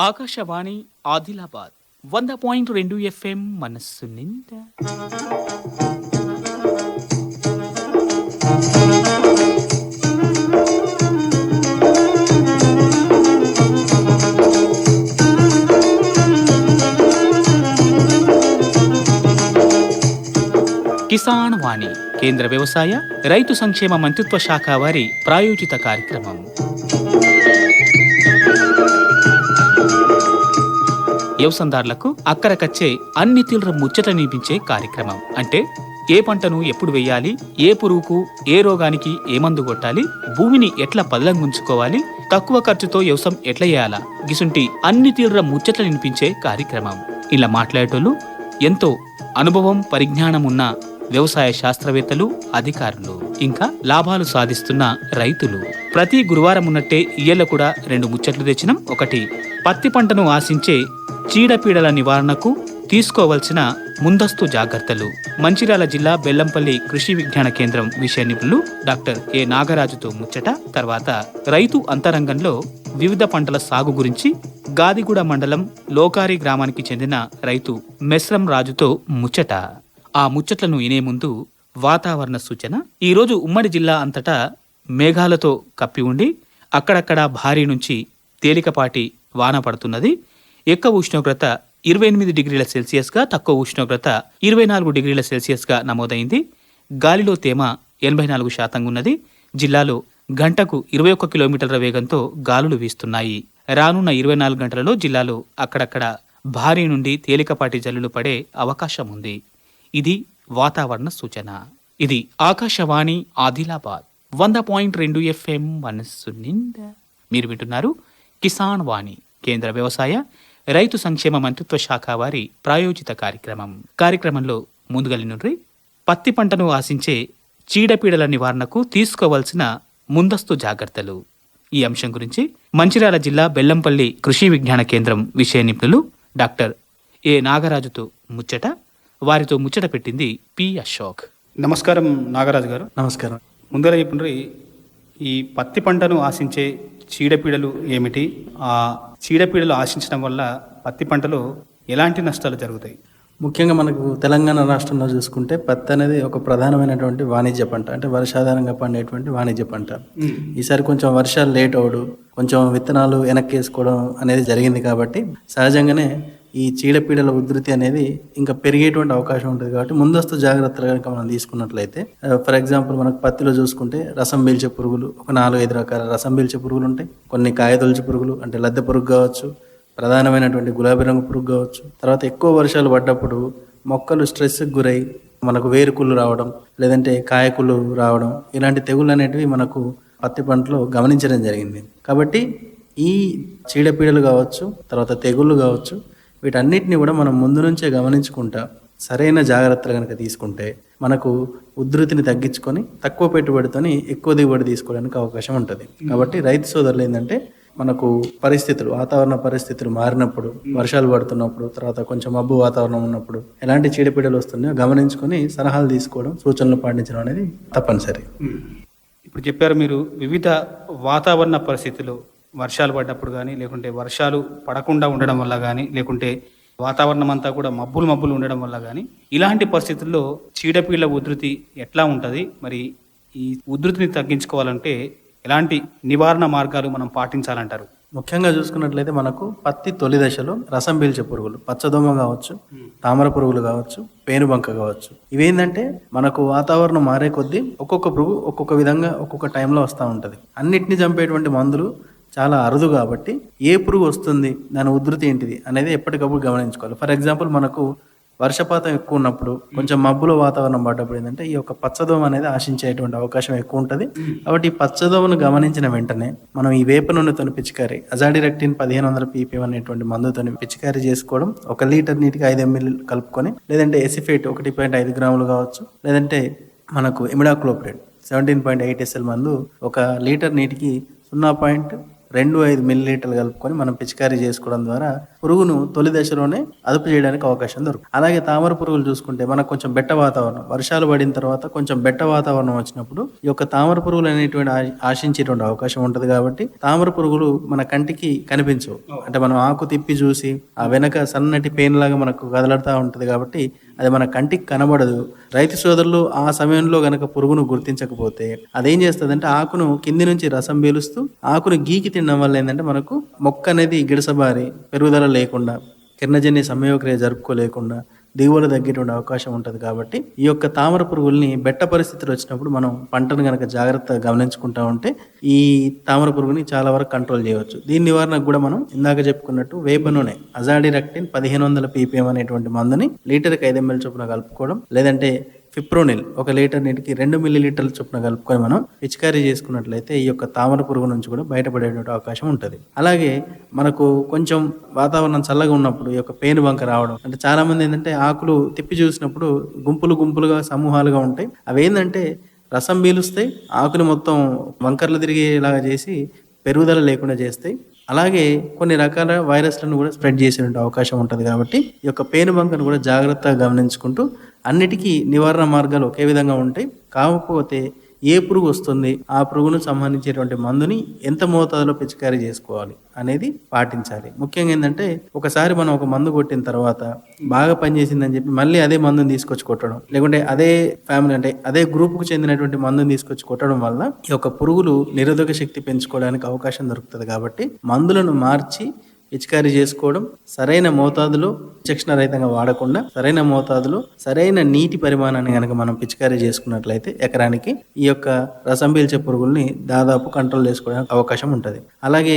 Akashvani Adilabad 100.2 FM మనస్సు నిండా. కిసాన్ వాణి కేంద్ర వ్యవసాయ రైతు సంక్షేమ మంత్రిత్వ శాఖ వారి ప్రాయోజిత కార్యక్రమం. వ్యవసాయదారులకు అక్కరకచ్చే అన్ని తీవ్ర ముచ్చట నిపించే కార్యక్రమం. అంటే ఏ పంటను ఎప్పుడు వేయాలి, ఏ పురుగుకు ఏ రోగానికి ఏ మందు కొట్టాలి, భూమిని ఎట్లా పదలంగుంచుకోవాలి, తక్కువ ఖర్చుతో వ్యవసాయం ఎట్లా చేయాలా, గిసుంటి అన్ని తీవ్ర ముచ్చట్లు నినిపించే కార్యక్రమం. ఇలా మాట్లాడేటోళ్ళు ఎంతో అనుభవం పరిజ్ఞానం ఉన్న వ్యవసాయ శాస్త్రవేత్తలు, అధికారులు, ఇంకా లాభాలు సాధిస్తున్న రైతులు. ప్రతి గురువారం ఉన్నట్టే ఇయ్యల కూడా 2 ముచ్చట్లు తెచ్చినాం. ఒకటి, పత్తి పంటను ఆశించే చీడపీడల నివారణకు తీసుకోవలసిన ముందస్తు జాగ్రత్తలు. మంచిర్యాల జిల్లా బెల్లంపల్లి కృషి విజ్ఞాన కేంద్రం విషయ నిపుణులు డాక్టర్ ఏ నాగరాజుతో ముచ్చట. తర్వాత రైతు అంతరంగంలో వివిధ పంటల సాగు గురించి గాదిగూడ మండలం లోకారి గ్రామానికి చెందిన రైతు మెస్రం రాజుతో ముచ్చట. ఆ ముచ్చట్లను వినే ముందు వాతావరణ సూచన. ఈరోజు ఉమ్మడి జిల్లా అంతటా మేఘాలతో కప్పి ఉండి అక్కడక్కడ భారీ నుంచి తేలికపాటి వాన పడుతున్నది. ఎక్కువ ఉష్ణోగ్రత 28 డిగ్రీల సెల్సియస్గా, తక్కువ ఉష్ణోగ్రత 24 డిగ్రీల సెల్సియస్గా నమోదైంది. గాలిలో తేమ 84% ఉన్నది. జిల్లాలో గంటకు 21 కిలోమీటర్ల వేగంతో గాలులు వీస్తున్నాయి. రానున్న 24 గంటలలో జిల్లాలో అక్కడక్కడ భారీ నుండి తేలికపాటి జల్లులు పడే అవకాశం ఉంది. ఇది వాతావరణ సూచన. ఇది ఆకాశవాణి ఆదిలాబాద్ 100.2 FM మనస్సు నిండా. మీరు వింటున్నారు కిసాన్ వాణి కేంద్ర వ్యవసాయ రైతు సంక్షేమ మంత్రిత్వ శాఖ వారి ప్రాయోజిత కార్యక్రమం. కార్యక్రమంలో ముందుగలినుండ్రి పత్తి పంటను ఆశించే చీడపీడల నివారణకు తీసుకోవాల్సిన ముందస్తు జాగ్రత్తలు. ఈ అంశం గురించి మంచిర్యాల జిల్లా బెల్లంపల్లి కృషి విజ్ఞాన కేంద్రం విషయ నిపుణులు డాక్టర్ ఏ నాగరాజుతో ముచ్చట. వారితో ముచ్చట పెట్టింది పి అశోక్. నమస్కారం నాగరాజు గారు. నమస్కారం. ముందర చెప్పండి, ఈ పత్తి పంటను ఆశించే చీడపీడలు ఏమిటి, ఆ చీడపీడలు ఆశించడం వల్ల పత్తి పంటలో ఎలాంటి నష్టాలు జరుగుతాయి? ముఖ్యంగా మనకు తెలంగాణ రాష్ట్రంలో చూసుకుంటే పత్తి అనేది ఒక ప్రధానమైనటువంటి వాణిజ్య పంట, అంటే వర్షాధారంగా పండేటువంటి వాణిజ్య పంట. ఈసారి కొంచెం వర్షాలు లేట్ అవడం, కొంచెం విత్తనాలు వెనక్కి వేసుకోవడం అనేది జరిగింది. కాబట్టి సహజంగానే ఈ చీడపీడల ఉధృతి అనేది ఇంకా పెరిగేటువంటి అవకాశం ఉంటుంది. కాబట్టి ముందస్తు జాగ్రత్తలు కనుక మనం తీసుకున్నట్లయితే, ఫర్ ఎగ్జాంపుల్ మనకు పత్తిలో చూసుకుంటే రసం పీల్చే పురుగులు ఒక 4-5 రకాల రసం పీల్చే పురుగులు ఉంటాయి. కొన్ని కాయతొలచే పురుగులు అంటే లద్దె పురుగు కావచ్చు, ప్రధానమైనటువంటి గులాబీ రంగు పురుగు కావచ్చు. తర్వాత ఎక్కువ వర్షాలు పడ్డప్పుడు మొక్కలు స్ట్రెస్కి గురై మనకు వేరుకుళ్ళు రావడం, లేదంటే కాయకుళ్ళు రావడం, ఇలాంటి తెగుళ్ళు అనేటివి మనకు పత్తి పంటలో గమనించడం జరిగింది. కాబట్టి ఈ చీడపీడలు కావచ్చు, తర్వాత తెగుళ్ళు కావచ్చు, వీటన్నిటిని కూడా మనం ముందు నుంచే గమనించుకుంటా సరైన జాగ్రత్తలు కనుక తీసుకుంటే మనకు ఉధృతిని తగ్గించుకొని తక్కువ పెట్టుబడితోని ఎక్కువ దిగుబడి తీసుకోవడానికి అవకాశం ఉంటుంది. కాబట్టి రైతు సోదరులు ఏంటంటే, మనకు పరిస్థితులు, వాతావరణ పరిస్థితులు మారినప్పుడు, వర్షాలు పడుతున్నప్పుడు, తర్వాత కొంచెం మబ్బు వాతావరణం ఉన్నప్పుడు ఎలాంటి చీడపీడలు వస్తున్నాయో గమనించుకొని సలహాలు తీసుకోవడం, సూచనలు పాటించడం అనేది తప్పనిసరి. ఇప్పుడు చెప్పారు మీరు, వివిధ వాతావరణ పరిస్థితులు, వర్షాలు పడ్డప్పుడు కానీ, లేకుంటే వర్షాలు పడకుండా ఉండడం వల్ల కానీ, లేకుంటే వాతావరణం అంతా కూడా మబ్బులు ఉండడం వల్ల కానీ, ఇలాంటి పరిస్థితుల్లో చీడపీడల ఉధృతి ఎట్లా ఉంటుంది? మరి ఈ ఉధృతిని తగ్గించుకోవాలంటే ఎలాంటి నివారణ మార్గాలు మనం పాటించాలంటారు? ముఖ్యంగా చూసుకున్నట్లయితే మనకు పత్తి తొలి దశలో రసం పీల్చే పురుగులు, పచ్చదోమ కావచ్చు, తామర పురుగులు కావచ్చు, పేనుబంక కావచ్చు, ఇవేంటంటే మనకు వాతావరణం మారే కొద్దీ ఒక్కొక్క పురుగు ఒక్కొక్క విధంగా ఒక్కొక్క టైంలో వస్తూ ఉంటుంది. అన్నిటిని చంపేటువంటి మందులు చాలా అరుదు. కాబట్టి ఏ పురుగు వస్తుంది, దాని ఉధృతి ఏంటిది అనేది ఎప్పటికప్పుడు గమనించుకోవాలి. ఫర్ ఎగ్జాంపుల్ మనకు వర్షపాతం ఎక్కువ ఉన్నప్పుడు, కొంచెం మబ్బుల వాతావరణం పడ్డప్పుడు ఏంటంటే ఈ యొక్క పచ్చదోమ అనేది ఆశించేటువంటి అవకాశం ఎక్కువ ఉంటుంది. కాబట్టి ఈ పచ్చదోమను గమనించిన వెంటనే మనం ఈ వేప నూనెతోని పిచికారీ, అజాడిరెక్టిన్ 1500 ppm అనేటువంటి మందుతోని పిచికారీ చేసుకోవడం, 1 లీటర్ నీటికి 5 ml కలుపుకొని, లేదంటే ఎసిఫేట్ 1.5 గ్రాములు కావచ్చు, లేదంటే మనకు ఇమిడాక్లోప్రిడ్ 17.8 SL మందు 1 లీటర్ నీటికి 2-5 మిల్లీలీటర్లు కలుపుకొని మనం పిచికారీ చేసుకోవడం ద్వారా పురుగును తొలి దశలోనే అదుపు చేయడానికి అవకాశం దొరుకుతుంది. అలాగే తామర పురుగులు చూసుకుంటే మనకు కొంచెం బెట్ట వాతావరణం, వర్షాలు పడిన తర్వాత కొంచెం బెట్ట వాతావరణం వచ్చినప్పుడు ఈ యొక్క తామర పురుగులు అనేటువంటి ఆశించేటువంటి అవకాశం ఉంటుంది. కాబట్టి తామర పురుగులు మన కంటికి కనిపించవు. అంటే మనం ఆకు తిప్పి చూసి ఆ వెనక సన్నటి పెయిన్ లాగా మనకు కదలడుతూ ఉంటుంది. కాబట్టి అది మన కంటికి కనబడదు. రైతు సోదరులు ఆ సమయంలో గనక పురుగును గుర్తించకపోతే అదేం చేస్తుందంటే ఆకును కింది నుంచి రసం పీలుస్తూ ఆకును గీకి తినడం వల్ల ఏంటంటే మనకు మొక్క అనేది గిడసబారి పెరుగుదల లేకుండా, కిరణజన్య సంయోగక్రియ జరుపుకోలేకుండా దిగుబడి తగ్గేటువంటి అవకాశం ఉంటుంది. కాబట్టి ఈ యొక్క తామర పురుగుల్ని బెట్ట పరిస్థితులు వచ్చినప్పుడు మనం పంటను కనుక జాగ్రత్తగా గమనించుకుంటా ఉంటే ఈ తామర పురుగుని చాలా వరకు కంట్రోల్ చేయవచ్చు. దీని నివారణకు కూడా మనం ఇందాక చెప్పుకున్నట్టు వేప నూనె అజాడిరెక్టిన్ 1500 ppm అనేటువంటి మందుని లీటర్కి 5 ml చొప్పున కలుపుకోవడం, లేదంటే ఫిప్రోనిల్ 1 లీటర్ నీటికి 2 మిల్లీలీటర్ల చొప్పున కలుపుకొని మనం పిచికారీ చేసుకున్నట్లయితే ఈ యొక్క తామర పురుగు నుంచి కూడా బయటపడేటువంటి అవకాశం ఉంటుంది. అలాగే మనకు కొంచెం వాతావరణం చల్లగా ఉన్నప్పుడు ఈ యొక్క పేను బంక రావడం, అంటే చాలా మంది ఏంటంటే ఆకులు తిప్పి చూసినప్పుడు గుంపులుగా సమూహాలుగా ఉంటాయి. అవి ఏంటంటే రసం పీలుస్తాయి, ఆకుని మొత్తం వంకర్లు తిరిగేలాగా చేసి పెరుగుదల లేకుండా చేస్తాయి. అలాగే కొన్ని రకాల వైరస్లను కూడా స్ప్రెడ్ చేసే అవకాశం ఉంటుంది. కాబట్టి ఈ యొక్క పేను బంకను కూడా జాగ్రత్తగా గమనించుకుంటూ అన్నిటికీ నివారణ మార్గాలు ఒకే విధంగా ఉంటాయి. కాకపోతే ఏ పురుగు వస్తుంది, ఆ పురుగును సంబంధించేటువంటి మందుని ఎంత మోతాదులో పిచికారీ చేసుకోవాలి అనేది పాటించాలి. ముఖ్యంగా ఏంటంటే ఒకసారి మనం ఒక మందు కొట్టిన తర్వాత బాగా పనిచేసిందని చెప్పి మళ్ళీ అదే మందుని తీసుకొచ్చి కొట్టడం, లేకుంటే అదే ఫ్యామిలీ అంటే అదే గ్రూప్కు చెందినటువంటి మందుని తీసుకొచ్చి కొట్టడం వల్ల ఈ యొక్క పురుగులు నిరోధక శక్తి పెంచుకోవడానికి అవకాశం దొరుకుతుంది. కాబట్టి మందులను మార్చి పిచికారీ చేసుకోవడం, సరైన మోతాదులో విచక్షణ రహితంగా వాడకుండా సరైన మోతాదులో సరైన నీటి పరిమాణాన్ని కనుక మనం పిచికారీ చేసుకున్నట్లయితే ఎకరానికి ఈ యొక్క రసం పీల్చే పురుగుల్ని దాదాపు కంట్రోల్ చేసుకోవడానికి అవకాశం ఉంటుంది. అలాగే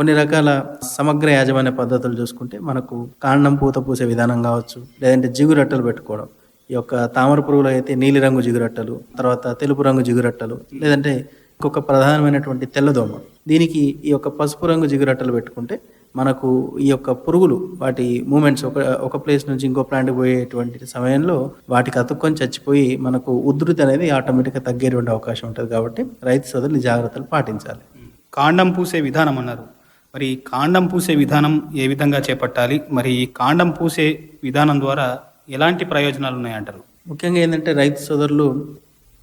కొన్ని రకాల సమగ్ర యాజమాన్య పద్ధతులు చూసుకుంటే మనకు కాండం పూత పూసే విధానం కావచ్చు, లేదంటే జిగురట్టలు పెట్టుకోవడం. ఈ యొక్క తామర పురుగులు అయితే నీలిరంగు జిగురట్టలు, తర్వాత తెలుపు రంగు జిగురట్టలు, లేదంటే ఇంకొక ప్రధానమైనటువంటి తెల్లదోమ, దీనికి ఈ యొక్క పసుపు రంగు జిగురట్టలు పెట్టుకుంటే మనకు ఈ యొక్క పురుగులు వాటి మూమెంట్స్ ఒక ప్లేస్ నుంచి ఇంకో ప్లాంట్కి పోయేటువంటి సమయంలో వాటికి అతుక్కొని చచ్చిపోయి మనకు ఉధృతి అనేది ఆటోమేటిక్గా తగ్గేటువంటి అవకాశం ఉంటుంది. కాబట్టి రైతు సోదరులు ఈ జాగ్రత్తలు పాటించాలి. కాండం పూసే విధానం అన్నారు. మరి కాండం పూసే విధానం ఏ విధంగా చేపట్టాలి? మరి ఈ కాండం పూసే విధానం ద్వారా ఎలాంటి ప్రయోజనాలు ఉన్నాయంటారు? ముఖ్యంగా ఏంటంటే రైతు సోదరులు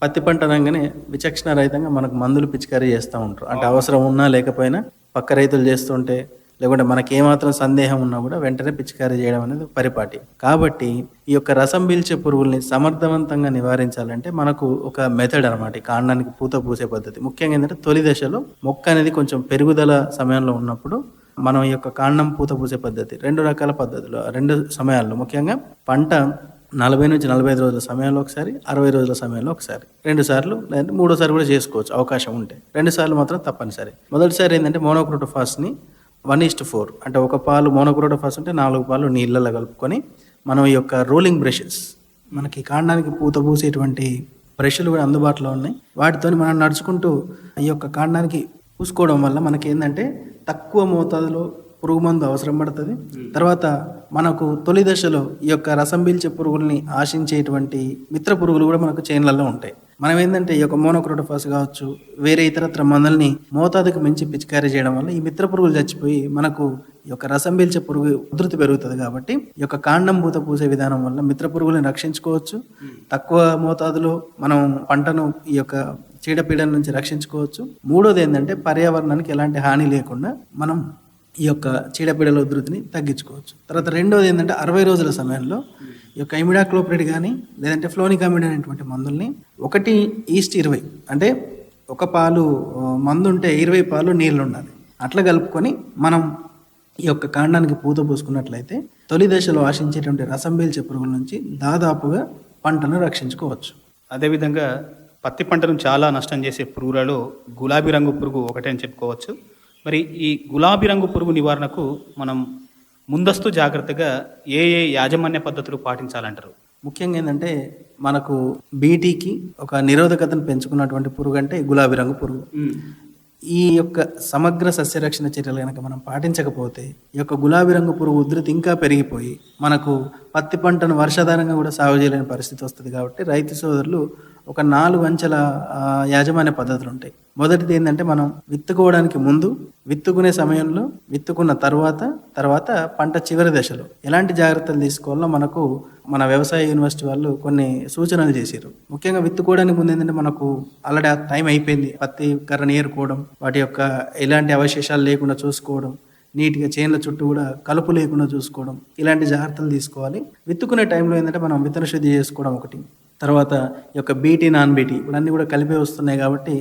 పత్తి పంట అనగానే విచక్షణ రహితంగా మనకు మందులు పిచికారీ చేస్తూ ఉంటారు. అంటే అవసరం ఉన్నా లేకపోయినా పక్క రైతులు చేస్తుంటే, లేకుంటే మనకి ఏమాత్రం సందేహం ఉన్నా కూడా వెంటనే పిచికారీ చేయడం అనేది పరిపాటి. కాబట్టి ఈ యొక్క రసం పీల్చే పురుగుల్ని సమర్థవంతంగా నివారించాలంటే మనకు ఒక మెథడ్ అనమాట ఈ కాండానికి పూత పూసే పద్ధతి. ముఖ్యంగా ఏంటంటే తొలి దశలో మొక్క అనేది కొంచెం పెరుగుదల సమయంలో ఉన్నప్పుడు మనం ఈ యొక్క కాండం పూత పూసే పద్ధతి 2 రకాల పద్ధతులు, 2 సమయాల్లో, ముఖ్యంగా పంట 40 నుంచి 45 రోజుల సమయంలో ఒకసారి, 60 రోజుల సమయంలో ఒకసారి, 2 సార్లు, లేదంటే 3వ సారి కూడా చేసుకోవచ్చు అవకాశం ఉంటే. 2 సార్లు మాత్రం తప్పనిసరి. మొదటిసారి ఏంటంటే మోనోక్రోటోఫాస్ని 1:4 అంటే 1 పాలు మోనోక్రోటోఫాస్ అంటే 4 పాలు నీళ్ళలో కలుపుకొని మనం ఈ యొక్క రోలింగ్ బ్రషెస్, మనకి కాండానికి పూత పూసేటువంటి బ్రష్లు కూడా అందుబాటులో ఉన్నాయి. వాటితో మనం నడుచుకుంటూ ఈ యొక్క కాండానికి పూసుకోవడం వల్ల మనకి ఏంటంటే తక్కువ మోతాదులో పురుగు మందు అవసరం పడుతుంది. తర్వాత మనకు తొలి దశలో ఈ యొక్క రసం పీల్చే పురుగుల్ని ఆశించేటువంటి మిత్ర పురుగులు కూడా మనకు చేన్లలో ఉంటాయి. మనం ఏంటంటే ఈ యొక్క మోనోక్రోటోఫాస్ కావచ్చు, వేరే ఇతరత్ర మందుల్ని మోతాదుకు మించి పిచికారీ చేయడం వల్ల ఈ మిత్ర పురుగులు చచ్చిపోయి మనకు ఈ యొక్క రసం పీల్చే పురుగు ఉధృతి పెరుగుతుంది. కాబట్టి ఈ యొక్క కాండం పూత పూసే విధానం వల్ల మిత్ర పురుగులను రక్షించుకోవచ్చు. తక్కువ మోతాదులో మనం పంటను ఈ యొక్క చీడపీడల నుంచి రక్షించుకోవచ్చు. మూడోది ఏంటంటే పర్యావరణానికి ఎలాంటి హాని లేకుండా మనం ఈ యొక్క చీడపీడల ఉధృతిని తగ్గించుకోవచ్చు. తర్వాత రెండోది ఏంటంటే 60 రోజుల సమయంలో ఈ యొక్క ఇమిడాక్లోప్రిడ్ కానీ లేదంటే ఫ్లోనికామిడ్ అనేటువంటి మందుల్ని 1:20 అంటే 1 పాలు మందు ఉంటే 20 పాలు నీళ్ళు ఉండాలి, అట్లా కలుపుకొని మనం ఈ యొక్క కాండానికి పూత పూసుకున్నట్లయితే తొలి దశలో ఆశించేటువంటి రసం పీల్చే పురుగుల నుంచి దాదాపుగా పంటను రక్షించుకోవచ్చు. అదేవిధంగా పత్తి పంటను చాలా నష్టం చేసే పురుగులలో గులాబీ రంగు పురుగు ఒకటే అని చెప్పుకోవచ్చు. మరి ఈ గులాబీ రంగు పురుగు నివారణకు మనం ముందస్తు జాగ్రత్తగా ఏ యాజమాన్య పద్ధతులు పాటించాలంటారు? ముఖ్యంగా ఏంటంటే మనకు బీటీకి ఒక నిరోధకతను పెంచుకున్నటువంటి పురుగు అంటే గులాబీ రంగు పురుగు. ఈ యొక్క సమగ్ర సస్యరక్షణ చర్యలు కనుక మనం పాటించకపోతే ఈ యొక్క గులాబీ రంగు పురుగు ఉధృతి ఇంకా పెరిగిపోయి మనకు పత్తి పంటను వర్షాధారంగా కూడా సాగు చేయలేని పరిస్థితి వస్తుంది. కాబట్టి రైతు సోదరులు ఒక 4 అంచెల యాజమాన్య పద్ధతులు ఉంటాయి. మొదటిది ఏంటంటే మనం విత్తుకోవడానికి ముందు, విత్తుకునే సమయంలో, విత్తుకున్న తర్వాత పంట చివరి దశలో ఎలాంటి జాగ్రత్తలు తీసుకోవాలో మనకు మన వ్యవసాయ యూనివర్సిటీ వాళ్ళు కొన్ని సూచనలు చేశారు. ముఖ్యంగా విత్తుకోవడానికి ముందు ఏంటంటే మనకు ఆల్రెడీ ఆ టైం అయిపోయింది. పత్తి కర్రని ఏరుకోవడం, వాటి యొక్క ఎలాంటి అవశేషాలు లేకుండా చూసుకోవడం, నీట్గా చేన్ల చుట్టూ కూడా కలుపు లేకుండా చూసుకోవడం, ఇలాంటి జాగ్రత్తలు తీసుకోవాలి. విత్తుకునే టైంలో ఏంటంటే మనం విత్తన శుద్ధి చేసుకోవడం ఒకటి, తర్వాత ఈ యొక్క బీటీ నాన్ బీటీ ఇప్పుడు అన్నీ కూడా కలిపి వస్తున్నాయి కాబట్టి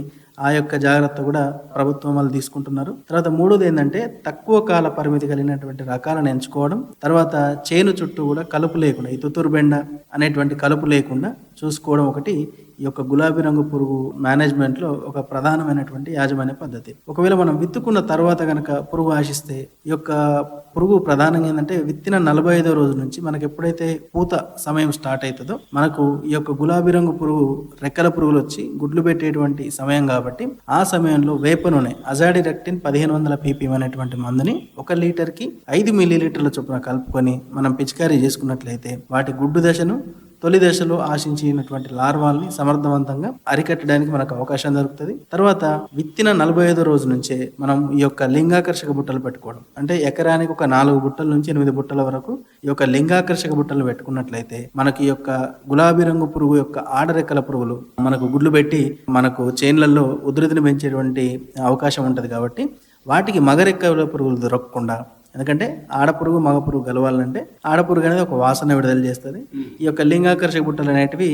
ఆ యొక్క జాగ్రత్త కూడా ప్రభుత్వం వాళ్ళు తీసుకుంటున్నారు. తర్వాత మూడోది ఏంటంటే తక్కువ కాల పరిమితి కలిగినటువంటి రకాలను ఎంచుకోవడం, తర్వాత చేను చుట్టూ కూడా కలుపు లేకుండా, ఈ తుత్తూరు బెండ అనేటువంటి కలుపు లేకుండా చూసుకోవడం ఒకటి ఈ యొక్క గులాబీ రంగు పురుగు మేనేజ్మెంట్లో ఒక ప్రధానమైనటువంటి యాజమాన్య పద్ధతి. ఒకవేళ మనం విత్తుకున్న తర్వాత కనుక పురుగు ఆశిస్తే ఈ యొక్క పురుగు ప్రధానంగా ఏంటంటే విత్తిన 45వ రోజు నుంచి మనకి ఎప్పుడైతే పూత సమయం స్టార్ట్ అవుతుందో మనకు ఈ యొక్క గులాబీ రంగు పురుగు రెక్కల పురుగులు వచ్చి గుడ్లు పెట్టేటువంటి సమయం కాబట్టి ఆ సమయంలో వేప నూనె అజాడిరెక్టిన్ 1500 ppm అనేటువంటి మందుని 1 లీటర్కి 5 మిల్లీలీటర్ల చొప్పున కలుపుకొని మనం పిచికారీ చేసుకున్నట్లయితే వాటి గుడ్డు దశను, తొలి దశలో ఆశించినటువంటి లార్వాల్ని సమర్థవంతంగా అరికట్టడానికి మనకు అవకాశం దొరుకుతుంది. తర్వాత విత్తిన 45వ రోజు నుంచే మనం ఈ యొక్క లింగాకర్షక బుట్టలు పెట్టుకోవడం, అంటే ఎకరానికి ఒక 4 బుట్టల నుంచి 8 బుట్టల వరకు ఈ యొక్క లింగాకర్షక బుట్టలు పెట్టుకున్నట్లయితే మనకి ఈ యొక్క గులాబీ రంగు పురుగు యొక్క ఆడరెక్కల పురుగులు మనకు గుడ్లు పెట్టి మనకు చేన్లలో ఉధృతిని పెంచేటువంటి అవకాశం ఉంటుంది. కాబట్టి వాటికి మగరెక్కల పురుగులు దొరకకుండా, ఎందుకంటే ఆడపురుగు మగ పురుగు కలవాలంటే ఆడపురుగు అనేది ఒక వాసన విడుదల చేస్తుంది. ఈ యొక్క లింగాకర్షక బుట్టలు అనేటివి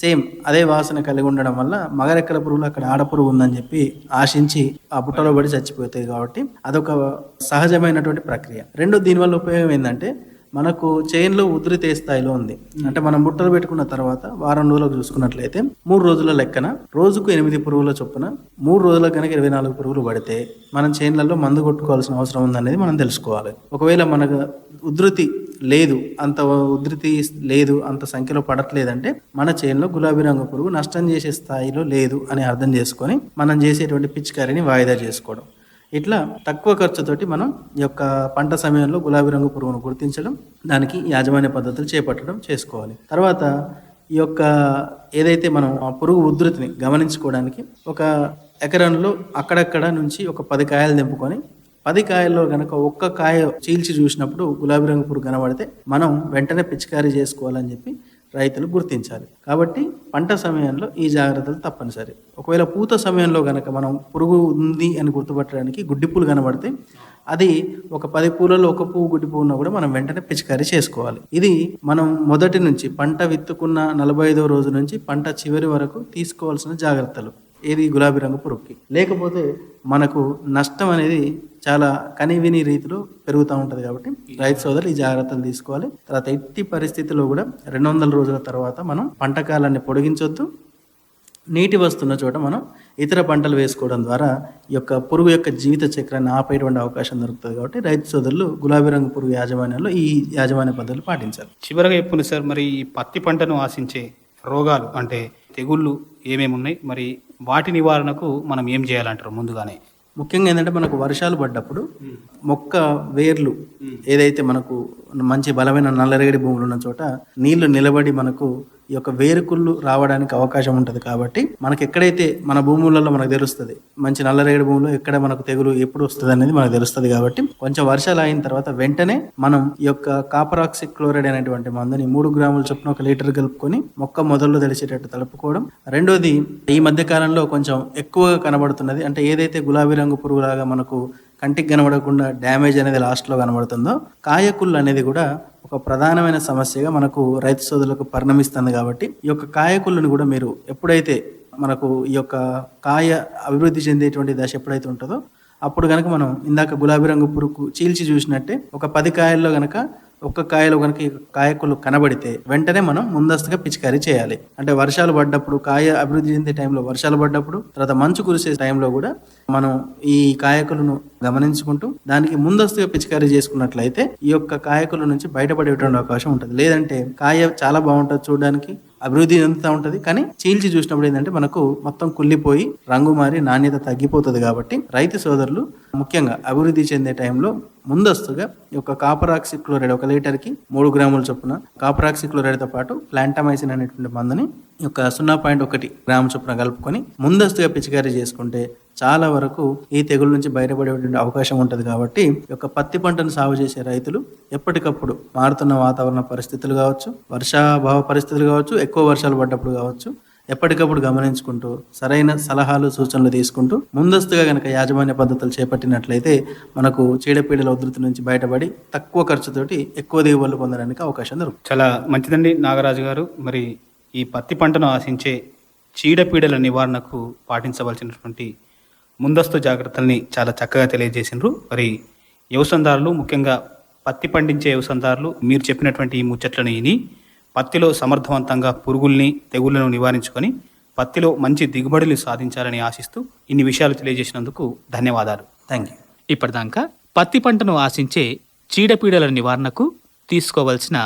సేమ్ అదే వాసన కలిగి ఉండడం వల్ల మగరెక్కల పురుగులు అక్కడ ఆడపురుగు ఉందని చెప్పి ఆశించి ఆ బుట్టలో పడి చచ్చిపోతాయి. కాబట్టి అదొక సహజమైనటువంటి ప్రక్రియ. రెండో దీనివల్ల ఉపయోగం ఏంటంటే మనకు చైన్లో ఉధృతి స్థాయిలో ఉంది. అంటే మనం బుట్టలు పెట్టుకున్న తర్వాత వారం రోజులకు చూసుకున్నట్లయితే 3 రోజుల లెక్కన రోజుకు 8 పురుగుల చొప్పున 3 రోజులకు కనుక 24 పురుగులు పడితే మనం చైన్లలో మందు కొట్టుకోవాల్సిన అవసరం ఉందనేది మనం తెలుసుకోవాలి. ఒకవేళ మనకు ఉధృతి లేదు, అంత ఉధృతి లేదు, అంత సంఖ్యలో పడట్లేదంటే మన చైన్లో గులాబీ రంగు పురుగు నష్టం చేసే స్థాయిలో లేదు అని అర్థం చేసుకొని మనం చేసేటువంటి పిచికారిని వాయిదా చేసుకోవడం. ఇట్లా తక్కువ ఖర్చుతోటి మనం ఈ యొక్క పంట సమయంలో గులాబీ రంగు పురుగును గుర్తించడం, దానికి యాజమాన్య పద్ధతులు చేపట్టడం చేసుకోవాలి. తర్వాత ఈ యొక్క ఏదైతే మనం ఆ పురుగు ఉధృతిని గమనించుకోవడానికి ఒక ఎకరంలో అక్కడక్కడ నుంచి ఒక 10 కాయలు తెంపుకొని 10 కాయల్లో కనుక ఒక్క కాయ చీల్చి చూసినప్పుడు గులాబీ రంగు పురుగు కనబడితే మనం వెంటనే పిచికారీ చేసుకోవాలని చెప్పి రైతులు గుర్తించాలి. కాబట్టి పంట సమయంలో ఈ జాగ్రత్తలు తప్పనిసరి. ఒకవేళ పూత సమయంలో కనుక మనం పురుగు ఉంది అని గుర్తుపట్టడానికి గుడ్డి పూలు కనబడితే అది ఒక 10 పూలలో ఒక పువ్వు గుడ్డి పువ్వు ఉన్నా కూడా మనం వెంటనే పిచికారీ చేసుకోవాలి. ఇది మనం మొదటి నుంచి పంట విత్తుకున్న 45వ రోజు నుంచి పంట చివరి వరకు తీసుకోవాల్సిన జాగ్రత్తలు. ఏది గులాబీ రంగు పురుగుకి. లేకపోతే మనకు నష్టం అనేది చాలా కనివిని రీతిలో పెరుగుతూ ఉంటుంది. కాబట్టి రైతు సోదరులు ఈ జాగ్రత్తలు తీసుకోవాలి. తర్వాత ఎట్టి పరిస్థితుల్లో కూడా 200 రోజుల తర్వాత మనం పంట కాలాన్ని పొడిగించొద్దు. నీటి వస్తున్న చోట మనం ఇతర పంటలు వేసుకోవడం ద్వారా ఈ యొక్క పురుగు యొక్క జీవిత చక్రాన్ని ఆపేటువంటి అవకాశం దొరుకుతుంది. కాబట్టి రైతు సోదరులు గులాబీ రంగు పురుగు యాజమాన్యంలో ఈ యాజమాన్య పద్ధతులు పాటించాలి. చివరగా చెప్పుంది సార్, మరి ఈ పత్తి పంటను ఆశించే రోగాలు అంటే తెగుళ్ళు ఏమేమి ఉన్నాయి, మరి వాటి నివారణకు మనం ఏం చేయాలంటారు? ముందుగానే ముఖ్యంగా ఏంటంటే మనకు వర్షాలు పడ్డప్పుడు మొక్క వేర్లు ఏదైతే మనకు మంచి బలమైన నల్లరేగడి భూములు ఉన్న చోట నీళ్లు నిలబడి మనకు ఈ యొక్క వేరుకుళ్ళు రావడానికి అవకాశం ఉంటుంది. కాబట్టి మనకి ఎక్కడైతే మన భూములలో మనకు తెలుస్తుంది, మంచి నల్లరేగడి భూములు ఎక్కడ మనకు తెగులు ఎప్పుడు వస్తుంది అనేది మనకు తెలుస్తుంది. కాబట్టి కొంచెం వర్షాలు అయిన తర్వాత వెంటనే మనం ఈ యొక్క కాపర్ ఆక్సీ క్లోరైడ్ అనేటువంటి మందుని 3 గ్రాముల చొప్పున 1 లీటర్ కలుపుకొని మొక్క మొదల్లో తెలిసేటట్టు తలుపుకోవడం. రెండోది, ఈ మధ్య కాలంలో కొంచెం ఎక్కువగా కనబడుతున్నది అంటే ఏదైతే గులాబీ రంగు పురుగులాగా మనకు కంటికి కనబడకుండా డ్యామేజ్ అనేది లాస్ట్లో కనబడుతుందో కాయకుళ్ళు అనేది కూడా ఒక ప్రధానమైన సమస్యగా మనకు రైతు సోదరులకు పరిణమిస్తుంది. కాబట్టి ఈ యొక్క కాయకుళ్ళను కూడా మీరు ఎప్పుడైతే మనకు ఈ యొక్క కాయ అభివృద్ధి చెందేటువంటి దశ ఎప్పుడైతే ఉంటుందో అప్పుడు కనుక మనం ఇందాక గులాబీ రంగు పురుగు చీల్చి చూసినట్టే ఒక 10 కాయల్లో కనుక ఒక్క కాయలో కనుక ఈ కాయకులు కనబడితే వెంటనే మనం ముందస్తుగా పిచికారీ చేయాలి. అంటే వర్షాలు పడ్డప్పుడు, కాయ అభివృద్ధి చెందే టైంలో వర్షాలు పడ్డప్పుడు, తర్వాత మంచు కురిసే టైంలో కూడా మనం ఈ కాయకులను గమనించుకుంటూ దానికి ముందస్తుగా పిచికారీ చేసుకున్నట్లయితే ఈ యొక్క కాయకుల నుంచి బయటపడేటువంటి అవకాశం ఉంటుంది. లేదంటే కాయ చాలా బాగుంటుంది, చూడడానికి అభివృద్ధి చెందుతూ ఉంటుంది, కానీ చీల్చి చూసినప్పుడు ఏంటంటే మనకు మొత్తం కుళ్ళిపోయి రంగు మారి నాణ్యత తగ్గిపోతుంది. కాబట్టి రైతు సోదరులు ముఖ్యంగా అభివృద్ధి చెందే టైంలో ముందస్తుగా ఈ యొక్క కాపర్ ఆక్సిక్లోరైడ్ 1 లీటర్కి 3 గ్రాముల చొప్పున కాపర్ ఆక్సిక్లోరైడ్తో పాటు ప్లాంటమైసిన్ అనేటువంటి మందుని ఈ యొక్క 0.1 గ్రాము చొప్పున కలుపుకొని ముందస్తుగా పిచికారీ చేసుకుంటే చాలా వరకు ఈ తెగుల నుంచి బయటపడేటువంటి అవకాశం ఉంటుంది. కాబట్టి ఈ యొక్క పత్తి పంటను సాగు చేసే రైతులు ఎప్పటికప్పుడు మారుతున్న వాతావరణ పరిస్థితులు కావచ్చు, వర్షాభావ పరిస్థితులు కావచ్చు, ఎక్కువ వర్షాలు పడ్డప్పుడు కావచ్చు, ఎప్పటికప్పుడు గమనించుకుంటూ సరైన సలహాలు సూచనలు తీసుకుంటూ ముందస్తుగా కనుక యాజమాన్య పద్ధతులు చేపట్టినట్లయితే మనకు చీడపీడల ఉధృతి నుంచి బయటపడి తక్కువ ఖర్చుతోటి ఎక్కువ దిగుబడులు పొందడానికి అవకాశం దొరుకుతుంది. చాలా మంచిదండి నాగరాజు గారు. మరి ఈ పత్తి పంటను ఆశించే చీడపీడల నివారణకు పాటించవలసినటువంటి ముందస్తు జాగ్రత్తల్ని చాలా చక్కగా తెలియజేసినారు. మరి వ్యవసాయదారులు, ముఖ్యంగా పత్తి పండించే వ్యవసాయదారులు మీరు చెప్పినటువంటి ఈ ముచ్చట్లను విని పత్తిలో సమర్థవంతంగా పురుగుల్ని, తెగుళ్లను నివారించుకొని పత్తిలో మంచి దిగుబడులు సాధించాలని ఆశిస్తూ ఇన్ని విషయాలు తెలియజేసినందుకు ధన్యవాదాలు. Thank you. ఇప్పటిదాకా పత్తి పంటను ఆశించే చీడపీడల నివారణకు తీసుకోవలసిన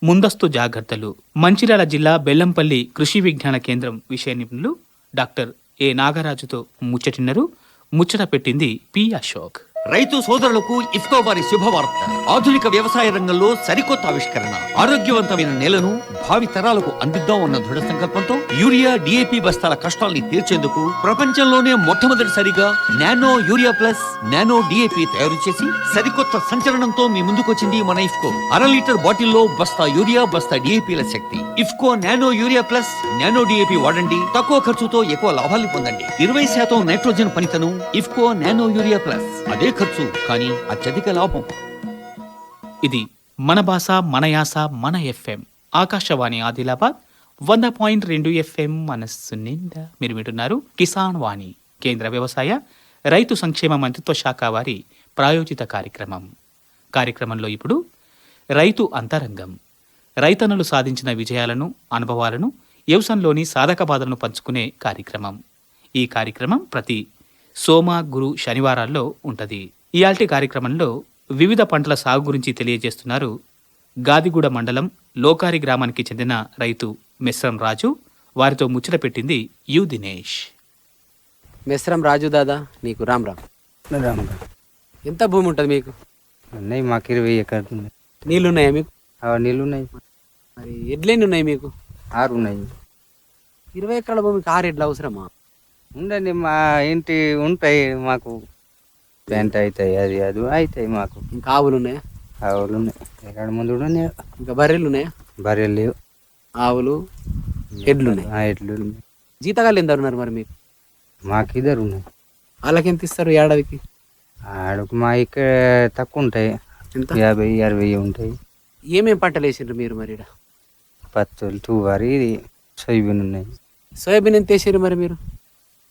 ముందస్తు జాగ్రత్తలు మంచిర్యాల జిల్లా బెల్లంపల్లి కృషి విజ్ఞాన కేంద్రం విషయ నిపుణులు డాక్టర్ ఏ నాగరాజుతో ముచ్చటిన్నరు. ముచ్చట పెట్టింది పి అశోక్. రైతు సోదరులకు ఇఫ్కో వారి శుభవార్త. ఆధునిక వ్యవసాయ రంగంలో సరికొత్త ఆవిష్కరణ. ఆరోగ్యవంతమైన నేలను భావి తరాలకు అందిద్దాం అన్న దృఢ సంకల్పంతో యూరియా, డిఏపి బస్తాల కష్టాల్ని తీర్చేందుకు ప్రపంచంలోనే మొట్టమొదటిసారిగా nano urea plus, nano DAP తయారు చేసి సరికొత్త సంచలనంతో మీ ముందుకొచ్చింది మన ఇఫ్కో. 1/2 లీటర్ బాటిల్లో బస్తా యూరియా, బస్తా డిఏపిల శక్తి. IFFCO nano urea plus, nano DAP వాడండి. తక్కువ ఖర్చుతో ఎక్కువ లాభాల్ని పొందండి. 20% నైట్రోజన్ పనితనం. IFFCO nano urea plus. అదే ఖర్చు కానీ అత్యధిక లాభం. ఇది మన భాష, మన యాస, మన ఎఫ్ఎం. ఆకాశవాణి ఆదిలాబాద్ 100.2 ఎఫ్ఎం. మనస్సు నిండా మీరు వింటున్నారు కిసాన్ వాణి, కేంద్ర వ్యవసాయ రైతు సంక్షేమ మంత్రిత్వ శాఖ వారి ప్రాయోజిత కార్యక్రమం. కార్యక్రమంలో ఇప్పుడు రైతు అంతరంగం. రైతన్నలు సాధించిన విజయాలను, అనుభవాలను, వ్యవసాయంలోని సాధక బాధలను పంచుకునే కార్యక్రమం. ఈ కార్యక్రమం ప్రతి సోమ, గురు, శనివారాల్లో ఉంటుంది. ఇయాల్టి కార్యక్రమంలో వివిధ పంటల సాగు గురించి తెలియజేస్తున్నారు గాదిగూడ మండలం లోకారి గ్రామానికి చెందిన రైతు మెస్రం రాజు. వారితో ముచ్చట పెట్టింది యు దినేష్. మెస్రం రాజు దాదా, నీకు రామ్ రామ్. ఎంత భూమి ఉంటుంది మీకు? ఉన్నాయి మాకు 20 ఎకరాలు ఉన్నాయి. నీళ్ళు ఉన్నాయా మీకు? నీళ్ళు ఉన్నాయి. మరి ఎడ్లెన్ని ఉన్నాయి మీకు? 6 ఉన్నాయి. 20 ఎకరాల భూమికి 6 ఎడ్లు అవసరమా? ఉండండి, మా ఇంటి ఉంటాయి మాకు. పెంట అవుతాయి, అది అవుతాయి మాకు. ఇంకా ఆవులు ఉన్నాయా? ఆవులు ఉన్నాయి. ఎక్కడ ముందు కూడా ఉన్నాయి. ఇంకా బర్రెలు ఉన్నాయా? బర్రెలు లేవు. ఆవులు, ఎడ్లు ఉన్నాయి. ఎడ్లు ఉన్నాయి. జీతగాళ్ళు ఎంత ఉన్నారు మరి మీకు? మాకు 2 ఉన్నాయి. వాళ్ళకి ఎంత ఇస్తారు ఏడాదికి? ఆడకు మా ఇక్కడ తక్కువ ఉంటాయి. ఎంత? 50-60 ఉంటాయి. ఏమేం పంటలు వేసిండ్రు మీరు మరి ఈడ? పత్తులు, తువ్వారి, ఇది సోయాబీన్ ఉన్నాయి. సోయాబీన్ ఎంత వేసారు మరి మీరు?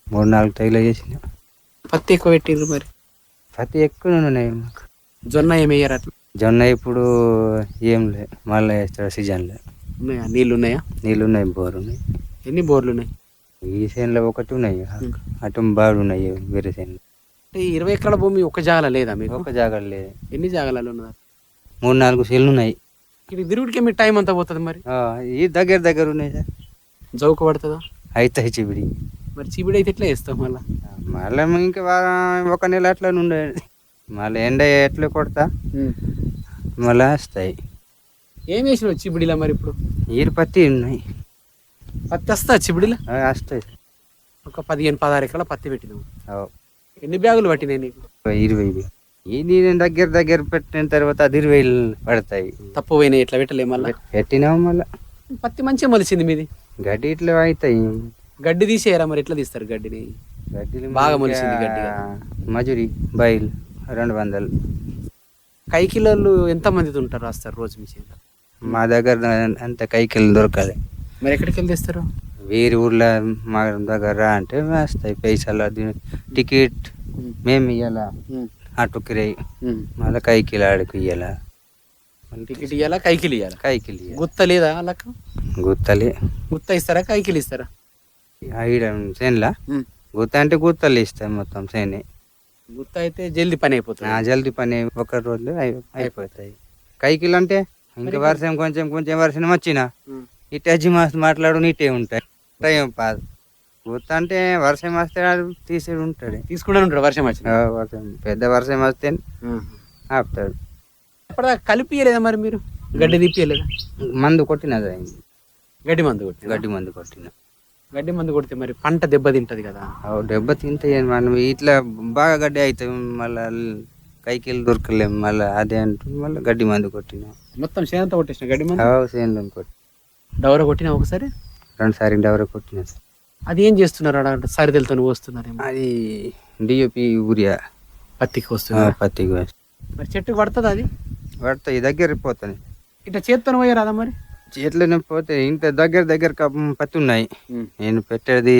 3-4 తైలు చేసిన. పత్తి ఎక్కువ పెట్టిండ్రు మరి? పత్తి ఎక్కువ ఉన్నాయి మాకు. జొన్న ఏమి వేయరు అట్లా? జొన్న ఇప్పుడు ఏం లేదు, మళ్ళీ వేస్తారు సీజన్లో. ఉన్నాయా? నీళ్ళు ఉన్నాయా? నీళ్ళు ఉన్నాయి, బోరు ఉన్నాయి. ఎన్ని బోర్లు ఉన్నాయి? ఈ చేనులో ఒకటి ఉన్నాయి, అటు బాడు ఉన్నాయి వేరే చేనులో. అంటే 20 ఎకరాల భూమి ఒక జాగల లేదా మీకు? ఒక జాగాలు లేదు. ఎన్ని జాగాలలో ఉన్నదా? 3-4 చేనులు ఉన్నాయి. ఇది తిరుగుడికి మీ టైం అంతా పోతుంది మరి? ఈ దగ్గర ఉన్నాయి సార్. జౌకు పడుతుందా? అవుతాయి చిబిడి. మరి చీపిడి అయితే ఎట్లా వేస్తాం మళ్ళీ? మళ్ళీ ఇంకా ఒక నెల అట్లా ఉండేది. మళ్ళీ ఎండ ఎట్లా కొడతా మళ్ళీ వస్తాయి. ఏం వేసినావు చీపిడిలా మరి ఇప్పుడు? ఈరు పత్తి ఉన్నాయి. పత్తి వస్తా చీపిడిలా? వస్తాయి. ఒక 15-16 ఎకరాల పత్తి పెట్టినావు. అవు. ఎన్ని బ్యాగులు పట్టినాయి నీకు? 20. ఇది దగ్గర పెట్టిన తర్వాత 20 పడతాయి. తప్పు పోయినాయి, ఎట్లా పెట్టలే మళ్ళీ? పెట్టినాము మళ్ళీ. పత్తి మంచిగా మొలిచింది మీది. గడ్డి ఇట్లా అవుతాయి. గడ్డి తీసేయరా మరి? ఎట్లా తీస్తారు గడ్డిని? గడ్డిలు బాగా మొలిచింది గడ్డి. మజూరి బయలు 200. కైకిలోళ్ళు ఎంత మంది ఉంటారు రాస్తారు రోజు మీ చేత? మా దగ్గర అంత కైకిలు దొరకదు. మరి ఎక్కడికి వెళ్ళి తెస్తారు? వేరే ఊర్లో మా దగ్గర రా అంటే వేస్తాయి పైసలు. అది టికెట్ మేము ఇవ్వాలా, ఆటో కిరాయి, మళ్ళీ కైకిలు ఆడికి ఇవ్వాలా. టికెట్ ఇవ్వాలా, కైకిలు ఇవ్వాలా? కైకిలు గుత్త లేదా వాళ్ళకు? గుత్తలే. గుత్త ఇస్తారా, కైకిలు ఇస్తారా? ఈడ చేనులా గుత్త అంటే గుత్తలు ఇస్తాయి మొత్తం చేనే. గుత్త అయితే జల్దీ పని అయిపోతుంది. జల్దీ పని 1 రోజులో అయిపోతాయి. కైకిలు అంటే ఇంకా వర్షం కొంచెం వర్షం వచ్చినా ఇటు మాట్లాడు నీటే ఉంటాయి, టైం పాదు. గుత్త అంటే వర్షం వస్తే తీసేది ఉంటాడు, తీసుకుంటూ ఉంటాడు. వర్షం వచ్చిన వర్షం పెద్ద వర్షం వస్తే ఆపుతాడు. అప్పటిదాకా కలిపియలేదా మరి మీరు? గడ్డి తిప్పియలేదా? మందు కొట్టినది అయింది, గడ్డి మందు కొట్టి గడ్డి మందు కొట్టిన. గడ్డి మందు కొడితే మరి పంట దెబ్బతింటది కదా. దెబ్బ తింటే మనం ఇట్లా బాగా గడ్డి అవుతాం, మళ్ళీ కైకిలు దొరకలేము, మళ్ళీ అదే అంటూ మళ్ళీ గడ్డి మందు కొట్టిన. మొత్తం చేనంతా కొట్టేసిన గడ్డి మందు. సేంద్రం కొట్టి డవర కొట్టినా ఒకసారి? 2 సార్లు డవర కొట్టిన. అది ఏం చేస్తున్నారు అక్కడ? సరిదలతో వస్తున్నారేమో. అది డిఏపి యూరియా పత్తికి వస్తున్నారు. పత్తికి వేసి మరి చెట్టుకు పడుతుంది అది? పడతాయి, దగ్గర పోతాయి. ఇట్లా చేత్తో పోయారాదా మరి? చేతిలోనే పోతే ఇంత దగ్గర పత్తి ఉన్నాయి. నేను పెట్టేది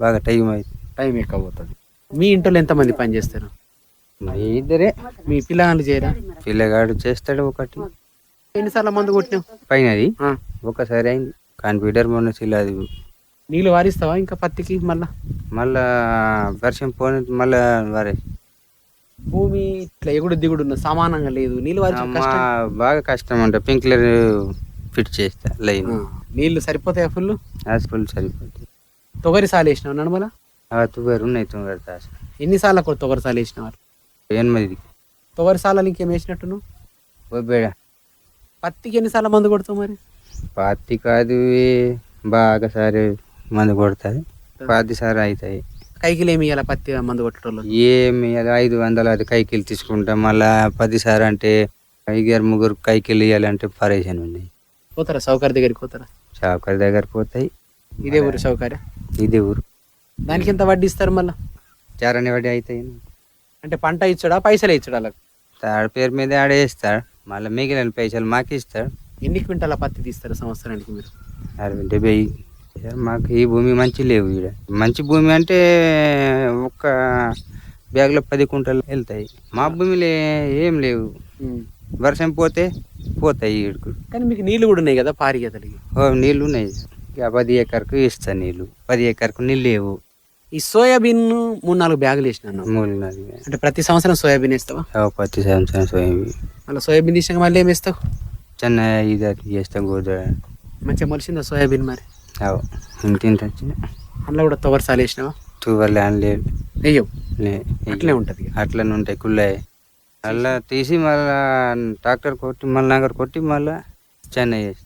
బాగా టైం అవుతుంది, టైం ఎక్కువ పోతుంది. మీ ఇంట్లో ఎంతమంది పని చేస్తారు? ఇద్దరే. మీ పిల్లగాళ్ళు చేయరా? పిల్లగాడు చేస్తాడు ఒకటి. ఎన్నిసార్లు మందు కొట్టినావు? పైనది ఒకసారి అయింది. కంప్యూటర్ మొన్న అది నీళ్ళు వారిస్తావా ఇంకా పత్తికి? మళ్ళా వర్షం పోనీ మళ్ళా వారే. భూమి ఇట్లా ఎగుడు దిగుడు ఉన్న సమానంగా లేదు, నీళ్ళు వారి బాగా కష్టం అంట. పింక్లర్ ఫిట్ చేస్తా లైన్. నీళ్లు సరిపోతాయా? ఫుల్ సరిపోతాయి. తొగరి సాలు వేసినావు నడమల? తుగారు ఉన్నాయి, తుగారు తాస. ఎన్నిసార్లు కూడా తొగరి సాలు వేసినావు? 8 తొగరి సాలలో ఇంకేం వేసినట్టు నువ్వు? ఓబేడా. పత్తికి ఎన్నిసార్లు మందు కొడతావు మరి? పత్తి కాదు బాగా సారి మందు కొడతాయి, 10 సార్లు అవుతాయి. కైకిలు ఏమి ఇవ్వాలి పత్తి మందు కొట్టేటోళ్ళు? ఏమి 500 అది కైకిలు తీసుకుంటాం, మళ్ళా 10 సార్లు అంటే 5-6 కైకిలు ఇవ్వాలంటే పరేషన్ ఉన్నాయి. పోతారా సౌకర్య దగ్గరికి? పోతారా? షావుకారి దగ్గర పోతాయి. ఇదే ఊరు సౌకర్య? ఇదే ఊరు. దానికి ఎంత వడ్డీ ఇస్తారు మళ్ళా? చారని వడ్డీ అవుతాయి. అంటే పంట ఇచ్చాడా పైసలు ఇచ్చాడు? అలా తాడు పేరు మీద ఆడేస్తాడు, మళ్ళీ మిగిలిన పైసలు మాకు ఇస్తాడు. ఎన్ని క్వింటాల పత్తి తీస్తారు సంవత్సరానికి మీరు? 60-70. మాకు ఈ భూమి మంచి లేవు. ఇక్కడ మంచి భూమి అంటే ఒక్క బ్యాగ్లో 10 కుంటలు వెళ్తాయి. మా భూమిలో ఏం లేవు, వర్షం పోతాయి ఈడుకు. కానీ మీకు నీళ్ళు కూడా ఉన్నాయి కదా పారిగేతలకి? నీళ్ళు ఉన్నాయి. 10 ఎకరకు ఇస్తా నీళ్ళు, 10 ఎకరకు నీళ్ళు లేవు. ఈ సోయాబీన్ 3-4 బ్యాగులు వేసినాను. అంటే ప్రతి సంవత్సరం సోయాబీన్ వేస్తావా? ప్రతి సంవత్సరం సోయాబీన్. మళ్ళీ సోయాబీన్ తీసినాక మళ్ళీ ఏమి వేస్తావు? చిన్న ఇది చేస్తాం, గోధుమ. మంచిగా మొలిసిందా సోయాబీన్ మరి? ఇంత వచ్చిన అందులో కూడా తొగరి సాలు వేసినావా? తువర్లే అనలేదు, వెయ్యవు, అట్లే ఉంటుంది. అట్లనే ఉంటాయి కుళ్ళాయి. అలా తీసి మళ్ళా ట్రాక్టర్ కొట్టి మళ్ళీ నాగర్ కొట్టి మళ్ళా చెన్నై చేసి.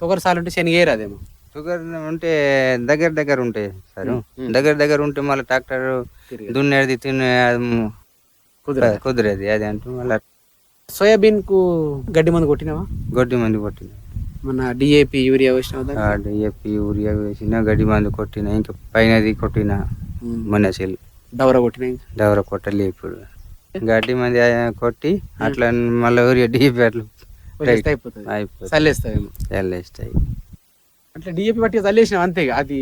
తొగరి సాలు ఉంటే శనగ వేయరాదేమో? షుగర్ ఉంటే దగ్గర ఉంటాయి సార్. దగ్గర ఉంటే మళ్ళీ ట్రాక్టర్ దున్నేది కుదిరేది అది అంటూ మళ్ళీ. సోయాబీన్ కు గడ్డి మందు కొట్టినావా? గడ్డి మందు కొట్టిన. మన డిఏపి యూరియా వేసినావా? డిఏపి యూరియా వేసిన, గడ్డి మందు కొట్టిన, ఇంకా పైనది కొట్టిన. మొన్నసీలు డవర కొట్టినా? డవర కొట్టలే ఇప్పుడు. గడ్డి మంది కొట్టి అట్లా మళ్ళీ యూరియా డిఏపి అట్లా అయిపోతుంది. చల్లేస్తావేమో? చల్లేస్తాయి. అట్లా డిఏపి బట్టి చల్లేసినావు అంతే? అది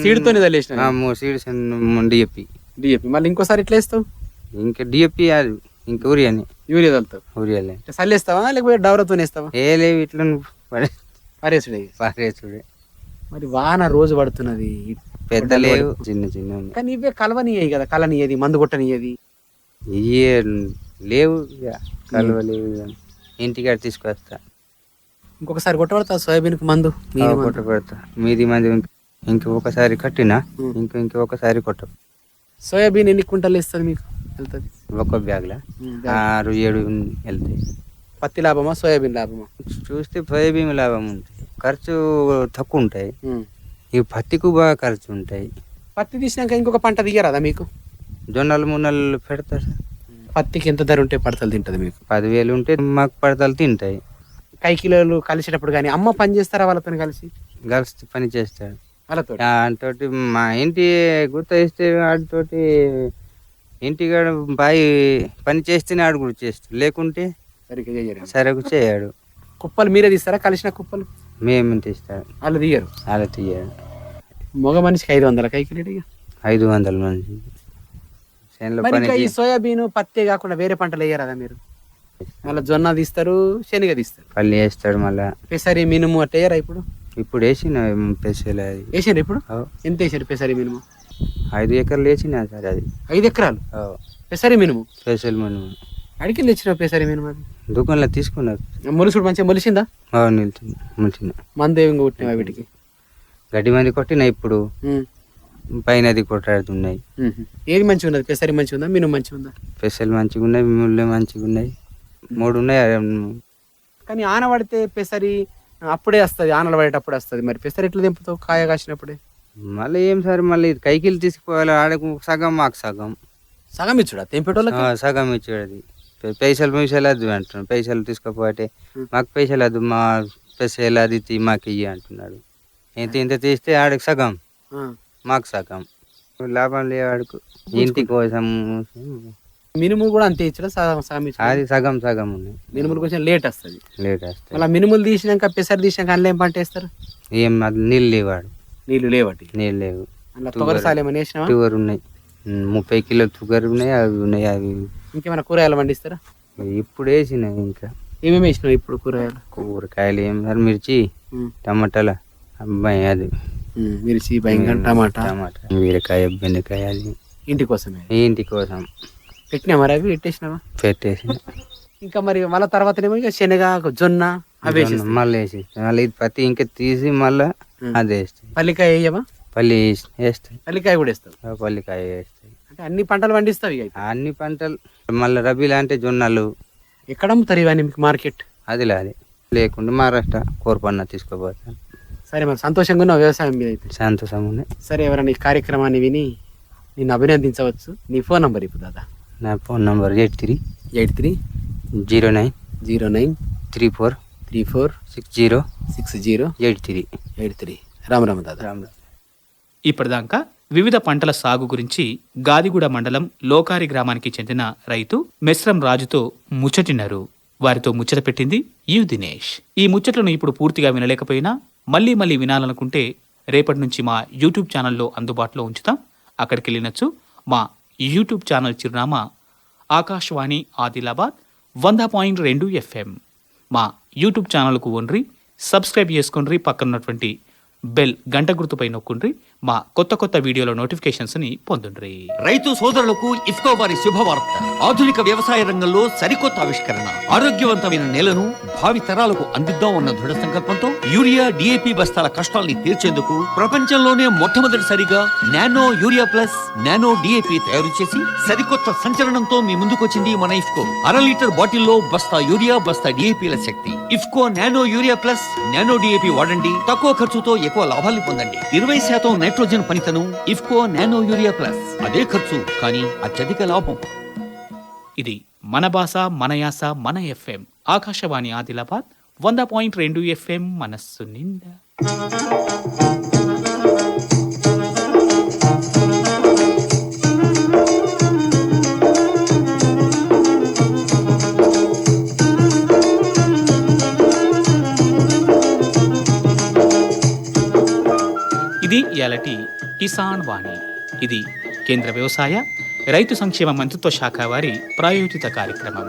సీడ్తోనే చల్లేసిన? Seeds DAP. డిఏపి మళ్ళీ ఇంకోసారి ఇట్లా వేస్తావు? ఇంకా డిఏపి ఇంకా యూరియాని. యూరియా చల్లుతావు? యూరియాలే. చల్లేస్తావా లేకపోతే డవరతో వేస్తావా? ఏ లేవు, ఇట్లా పారేసుడే. మరి వాన రోజు పడుతున్నది, పెద్ద లేవు, చిన్న కానీ ఇవే కలవనియ్యాయి కదా, కలనియ్యేది మందు కొట్టనియ్యేది. ఇవే లేవు, కలవలేవు. ఇంటికాడ తీసుకొస్తా. ఇంకొకసారి కొట్టబడతా సోయాబీన్ కు మందు? కొట్టబడతా. మీది మంది ఇంకొకసారి కట్టినా ఇంకొకసారి కొట్ట. సోయాబీన్ ఎన్ని క్వింటాలు ఇస్తుంది మీకు? వెళ్తుంది ఒక బ్యాగ్లా 6-7 వెళ్తాయి. పత్తి లాభమా సోయాబీన్ లాభమా? చూస్తే సోయాబీన్ లాభం ఉంటుంది, ఖర్చు తక్కువ ఉంటాయి. ఈ పత్తికు బాగా ఖర్చు ఉంటాయి. పత్తి తీసినాక ఇంకొక పంట దిగరాదా మీకు? జొన్నలు మున్నలు పెడతారు. పత్తికి ఎంత ధర ఉంటే పడతలు తింటది మీకు? 10,000 ఉంటే మాకు పడతలు తింటాయి. కైకిలోలు కలిసేటప్పుడు కానీ అమ్మ పని చేస్తారా వాళ్ళతో కలిసి? కలిసి పని చేస్తాడు వాళ్ళతో. తోటి మా ఇంటి గుర్తు ఇస్తే వాటితోటి ఇంటికాడ బాయి పని చేస్తేనే ఆడు కూడా చేస్తాడు, లేకుంటే సరుకు చేయడు. కుప్పలు మీరే తీస్తారా? కలిసిన కుప్పలు మేము తీస్తాడు, వాళ్ళు తీయరు. అలా తీయడు. మగ మనిషికి 500 కైకిలు? 500 మంది. ఈ సోయాబీన్ పత్తి కాకుండా వేరే పంటలు వేయరాదా మీరు? మళ్ళీ జొన్న తీస్తారు, శనగ తీస్తారు, పల్లి వేస్తాడు, మళ్ళా పెసరి మినుము అట్లా వేయరా? ఇప్పుడు వేసిన పెసలు అది వేసారు. ఇప్పుడు ఎంత వేసారు పెసరి మినుము? 5 ఎకరాలు వేసిన సార్. అది 5 ఎకరాలు పెసరి మినుము? పెసలు మినుము అడికి తెచ్చిన పెసరి మినుము అది దుకాణంలో తీసుకున్నారు. మొలుసుడు మంచిగా మొలిసిందా? నిలిచింది. మందు ఏమి కొట్టినా వీటికి? గడ్డి మంది కొట్టినా. ఇప్పుడు పైనది కొట్టాడుతున్నాయి. ఏది మంచిగా ఉన్నది? పెసరి మంచిగా ఉందా మినుము మంచిగా ఉందా? పెసలు మంచిగా ఉన్నాయి, మినుములు మంచిగా ఉన్నాయి. మూడు ఉన్నాయి. కానీ ఆన పడితే పెసరి అప్పుడే వస్తుంది, ఆనలు పడేటప్పుడు వస్తుంది. మరి పెసరి ఎట్లా తెంపుతావు కాయ కాసినప్పుడే? మళ్ళీ ఏం సార్, మళ్ళీ కైకిలు తీసుకుపోవాలి, ఆడకు సగం మాకు సగం. సగం ఇచ్చుడా తెంపేటోళ్ళకి? సగం ఇచ్చేది. పైసలు వద్దు అంటున్నాడు. పైసలు తీసుకుపోతే మాకు పైసలు వద్దు, మా పైసలు అది మాకు ఇయ్యి అంటున్నాడు. ఇంత తీస్తే ఆడికి సగం, మాకు సగం. లాభం లేవు ఆడుకు. ఇంటి కోసం మినుములు కూడా అంతే ఇచ్చడా? సగం ఇచ్చడా? అది సగం సగం ఉన్నాయి. మినుములు కొంచెం లేట్ వస్తుంది. లేట్ వస్తాయి. మళ్ళీ మినుములు తీసినాక పెసరి తీసినాక అందులో ఏం పంట వేస్తారు? ఏం అది నీళ్ళు లేవాడు. నీళ్లు లేవటి? నీళ్ళు లేవు. అందులో తొగరసాలు ఏమైనా వేసినావా? తుగరు ఉన్నాయి, 30 కిలోలు తుగరు ఉన్నాయి. అవి ఉన్నాయి. అవి ఇంకేమైనా కూరగాయలు పండిస్తారా? ఇప్పుడు వేసినాయి. ఇంకా ఏమేమి వేసినావు ఇప్పుడు కూరగాయలు? కూరగాయలు ఏం సార్, మిర్చి, టమాటాలు, అబ్బాయి అది మిర్చి, బెంగన్, టమాటా, బీరకాయ, బెండకాయ, అది ఇంటి కోసమే. ఇంటి కోసం పెట్టినా మరి అవి పెట్టేసినావా? పెట్టేసి ఇంకా మరి మళ్ళీ తర్వాత ఏమో ఇక శనగ, జొన్న అవి వేసేస్తాం. మళ్ళీ వేసి మళ్ళీ ఇది పత్తి ఇంకా తీసి మళ్ళీ అది వేస్తాయి. పల్లికాయ వేయవా? పల్లి వేస్తాయి. పల్లికాయ కూడా వేస్తావు? పల్లికాయ వేస్తాయి. అంటే అన్ని పంటలు పండిస్తావు ఇక? అన్ని పంటలు. మళ్ళీ రబీలు అంటే జొన్నలు. ఎక్కడ అమ్ముతారు ఇవన్నీ మీకు మార్కెట్? అది లేకుండా మహారాష్ట్ర కోరపన్న తీసుకోపోతాను. సరే మరి సంతోషంగా ఉన్నావు వ్యవసాయం మీద అయితే? సంతోషం ఉన్నాయి. సరే, ఎవరైనా ఈ కార్యక్రమాన్ని విని నిన్ను అభినందించవచ్చు. నీ ఫోన్ నంబర్ ఇప్పుడు దాదా? నా ఫోన్ నంబర్ 830934346083. రామ్ రామ్ దాదా. రామ్. ఇప్పటిదాకా వివిధ పంటల సాగు గురించి గాదిగూడ మండలం లోకారి గ్రామానికి చెందిన రైతు మెస్రం రాజుతో ముచ్చటిన్నారు. వారితో ముచ్చట పెట్టింది యు దినేష్. ఈ ముచ్చట్లను ఇప్పుడు పూర్తిగా వినలేకపోయినా మళ్ళీ మళ్ళీ వినాలనుకుంటే రేపటి నుంచి మా యూట్యూబ్ ఛానల్లో అందుబాటులో ఉంచుతాం. అక్కడికి వెళ్ళినచ్చు. మా యూట్యూబ్ ఛానల్ చిరునామా ఆకాశవాణి ఆదిలాబాద్ 100.2 FM. మా యూట్యూబ్ ఛానల్కు వండ్రి, సబ్స్క్రైబ్ చేసుకొండ్రి, పక్కనున్నటువంటి బెల్ గంట గుర్తుపై నొక్కుండ్రి. మా కొత్త వీడియోల నోటిఫికేషన్స్ ని పొందుండ్రి. రైతు సోదరులకు ఇఫ్కో వారి శుభవార్త. ఆధునిక వ్యవసాయ రంగంలో సరికొత్త ఆవిష్కరణ. ఆరోగ్యవంతమైన నేలను భావి తరాలకు అందిద్దాం అన్న దృఢ సంకల్పంతో యూరియా, DAP బస్తాల కష్టాల్ని తీర్చేందుకు ప్రపంచంలోనే మొట్టమొదటిసారిగా nano urea plus, nano DAP తయారు చేసి సరికొత్త సంచలనంతో మీ ముందుకొచ్చింది మన ఇఫ్కో. 1/2 లీటర్ బాటిల్లో బస్తా యూరియా, బస్తా DAPల శక్తి. IFFCO nano urea plus, nano DAP వాడండి. తక్కువ ఖర్చుతో ఎక్కువ లాభాల్ని పొందండి. 20% నైట్రోజన్ పనితనం. IFFCO nano urea plus. అదే ఖర్చు కానీ అత్యధిక లాభం. ఇది మన భాష, మన యాస, మన FM. ఆకాశవాణి ఆదిలాబాద్ 100.2 FM. మనస్సు నిండా. ఇది ఇయాలటి కిసాన్ వాణి. ఇది కేంద్ర వ్యవసాయ రైతు సంక్షేమ మంత్రిత్వ శాఖ వారి ప్రాయోజిత కార్యక్రమం.